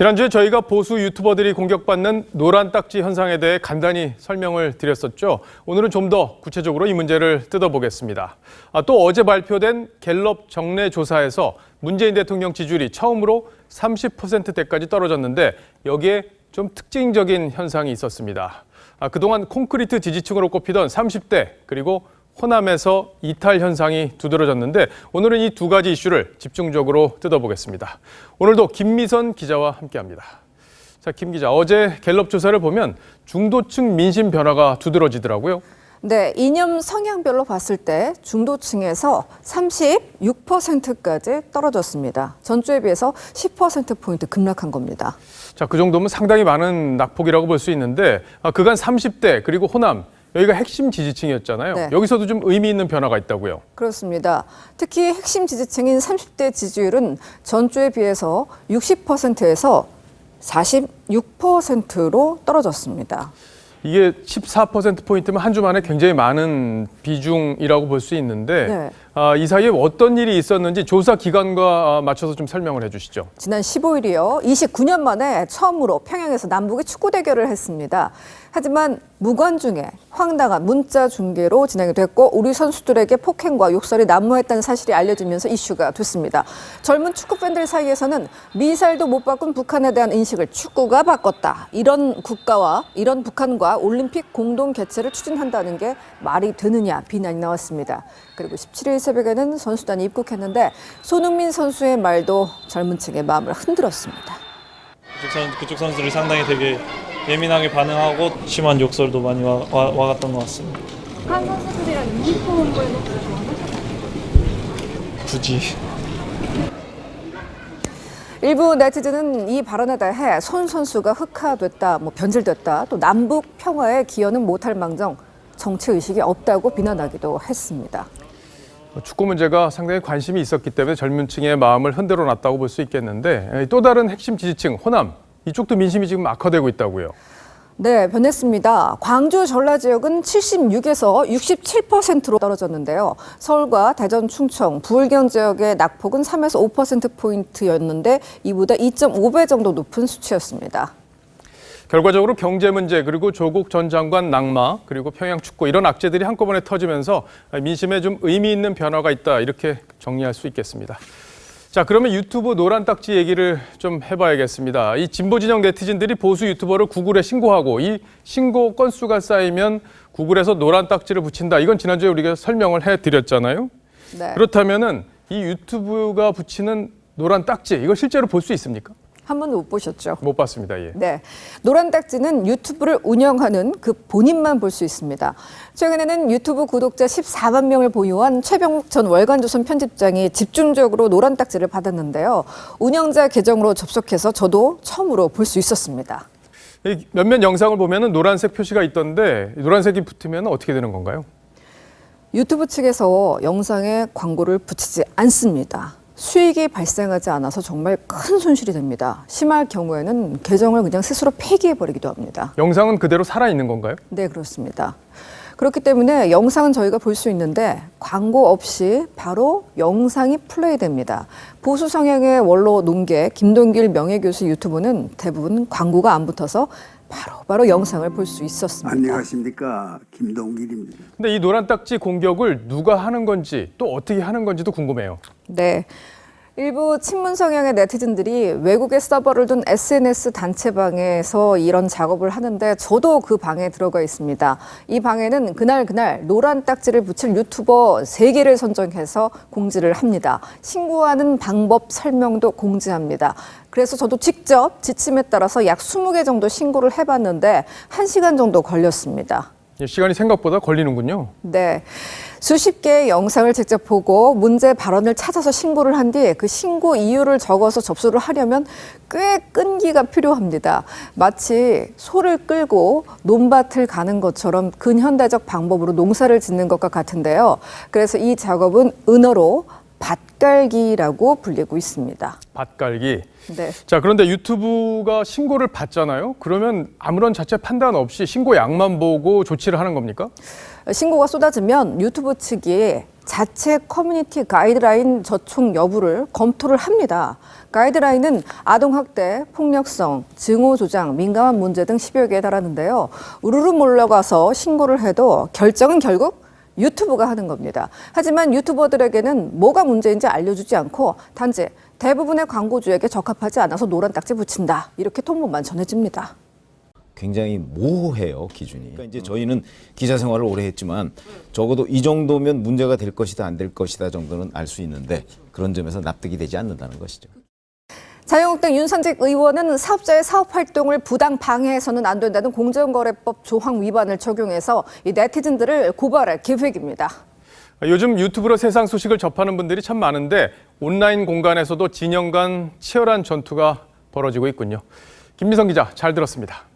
지난주에 저희가 보수 유튜버들이 공격받는 노란 딱지 현상에 대해 간단히 설명을 드렸었죠. 오늘은 좀 더 구체적으로 이 문제를 뜯어보겠습니다. 또 어제 발표된 갤럽 정례 조사에서 문재인 대통령 지지율이 처음으로 30%대까지 떨어졌는데 여기에 좀 특징적인 현상이 있었습니다. 그동안 콘크리트 지지층으로 꼽히던 30대 그리고 호남에서 이탈 현상이 두드러졌는데 오늘은 이 두 가지 이슈를 집중적으로 뜯어보겠습니다. 오늘도 김미선 기자와 함께합니다. 자, 김 기자, 어제 갤럽 조사를 보면 중도층 민심 변화가 두드러지더라고요. 네, 이념 성향별로 봤을 때 중도층에서 36%까지 떨어졌습니다. 전주에 비해서 10%포인트 급락한 겁니다. 자, 그 정도면 상당히 많은 낙폭이라고 볼 수 있는데 그간 30대 그리고 호남 여기가 핵심 지지층이었잖아요. 네. 여기서도 좀 의미 있는 변화가 있다고요. 그렇습니다. 특히 핵심 지지층인 30대 지지율은 전주에 비해서 60%에서 46%로 떨어졌습니다. 이게 14%포인트면 한 주 만에 굉장히 많은 비중이라고 볼 수 있는데 네. 이 사이에 어떤 일이 있었는지 조사 기간과 맞춰서 좀 설명을 해주시죠. 지난 15일이요. 29년 만에 처음으로 평양에서 남북이 축구 대결을 했습니다. 하지만 무관중에 황당한 문자 중계로 진행이 됐고 우리 선수들에게 폭행과 욕설이 난무했다는 사실이 알려지면서 이슈가 됐습니다. 젊은 축구 팬들 사이에서는 미사일도 못 바꾼 북한에 대한 인식을 축구가 바꿨다. 이런 북한과 올림픽 공동 개최를 추진한다는 게 말이 되느냐 비난이 나왔습니다. 그리고 17일 새벽에는 선수단이 입국했는데 손흥민 선수의 말도 젊은 층의 마음을 흔들었습니다. 그쪽 선수들이 상당히 되게 예민하게 반응하고 심한 욕설도 많이 와갔던 것 같습니다. 북한 선수들이랑 유니폼 홍보해놓고 굳이. 일부 네티즌은 이 발언에 대해 손 선수가 흑화됐다, 변질됐다, 또 남북 평화에 기여는 못할 망정 정치의식이 없다고 비난하기도 했습니다. 축구 문제가 상당히 관심이 있었기 때문에 젊은 층의 마음을 흔들어 놨다고 볼 수 있겠는데 또 다른 핵심 지지층 호남 이쪽도 민심이 지금 악화되고 있다고요. 네, 변했습니다. 광주 전라 지역은 76에서 67%로 떨어졌는데요. 서울과 대전, 충청, 부울경 지역의 낙폭은 3에서 5%포인트였는데 이보다 2.5배 정도 높은 수치였습니다. 결과적으로 경제 문제 그리고 조국 전 장관 낙마 그리고 평양 축구 이런 악재들이 한꺼번에 터지면서 민심에 좀 의미 있는 변화가 있다 이렇게 정리할 수 있겠습니다. 자, 그러면 유튜브 노란 딱지 얘기를 좀 해봐야겠습니다. 이 진보 진영 네티즌들이 보수 유튜버를 구글에 신고하고 이 신고 건수가 쌓이면 구글에서 노란 딱지를 붙인다. 이건 지난주에 우리가 설명을 해드렸잖아요. 네. 그렇다면은 이 유튜브가 붙이는 노란 딱지 이거 실제로 볼 수 있습니까? 한 번도 못 보셨죠? 못 봤습니다. 예. 네, 노란 딱지는 유튜브를 운영하는 그 본인만 볼 수 있습니다. 최근에는 유튜브 구독자 14만 명을 보유한 최병욱 전 월간조선 편집장이 집중적으로 노란 딱지를 받았는데요. 운영자 계정으로 접속해서 저도 처음으로 볼 수 있었습니다. 몇몇 영상을 보면은 노란색 표시가 있던데 노란색이 붙으면 어떻게 되는 건가요? 유튜브 측에서 영상에 광고를 붙이지 않습니다. 수익이 발생하지 않아서 정말 큰 손실이 됩니다. 심할 경우에는 계정을 그냥 스스로 폐기해버리기도 합니다. 영상은 그대로 살아있는 건가요? 네, 그렇습니다. 그렇기 때문에 영상은 저희가 볼 수 있는데 광고 없이 바로 영상이 플레이됩니다. 보수 성향의 원로 논계 김동길 명예교수 유튜브는 대부분 광고가 안 붙어서 바로 영상을 볼 수 있었습니다. 안녕하십니까, 김동길입니다. 근데 이 노란 딱지 공격을 누가 하는 건지 또 어떻게 하는 건지도 궁금해요. 네. 일부 친문 성향의 네티즌들이 외국에 서버를 둔 SNS 단체방에서 이런 작업을 하는데 저도 그 방에 들어가 있습니다. 이 방에는 그날 노란 딱지를 붙일 유튜버 3개를 선정해서 공지를 합니다. 신고하는 방법 설명도 공지합니다. 그래서 저도 직접 지침에 따라서 약 20개 정도 신고를 해봤는데 1시간 정도 걸렸습니다. 시간이 생각보다 걸리는군요. 네. 수십 개의 영상을 직접 보고 문제 발언을 찾아서 신고를 한 뒤 그 신고 이유를 적어서 접수를 하려면 꽤 끈기가 필요합니다. 마치 소를 끌고 논밭을 가는 것처럼 근현대적 방법으로 농사를 짓는 것과 같은데요. 그래서 이 작업은 은어로 밭갈기라고 불리고 있습니다. 밭갈기. 네. 자, 그런데 유튜브가 신고를 받잖아요. 그러면 아무런 자체 판단 없이 신고 양만 보고 조치를 하는 겁니까? 신고가 쏟아지면 유튜브 측이 자체 커뮤니티 가이드라인 저촉 여부를 검토를 합니다. 가이드라인은 아동학대, 폭력성, 증오 조장, 민감한 문제 등 10여 개에 달하는데요. 우르르 몰려가서 신고를 해도 결정은 결국 유튜브가 하는 겁니다. 하지만 유튜버들에게는 뭐가 문제인지 알려주지 않고 단지 대부분의 광고주에게 적합하지 않아서 노란 딱지 붙인다. 이렇게 통보만 전해집니다. 굉장히 모호해요, 기준이. 그러니까 이제 저희는 기자 생활을 오래 했지만 적어도 이 정도면 문제가 될 것이다, 안 될 것이다 정도는 알 수 있는데 그런 점에서 납득이 되지 않는다는 것이죠. 자유한국당 윤선직 의원은 사업자의 사업 활동을 부당 방해해서는 안 된다는 공정거래법 조항 위반을 적용해서 이 네티즌들을 고발할 계획입니다. 요즘 유튜브로 세상 소식을 접하는 분들이 참 많은데 온라인 공간에서도 진영 간 치열한 전투가 벌어지고 있군요. 김미성 기자 잘 들었습니다.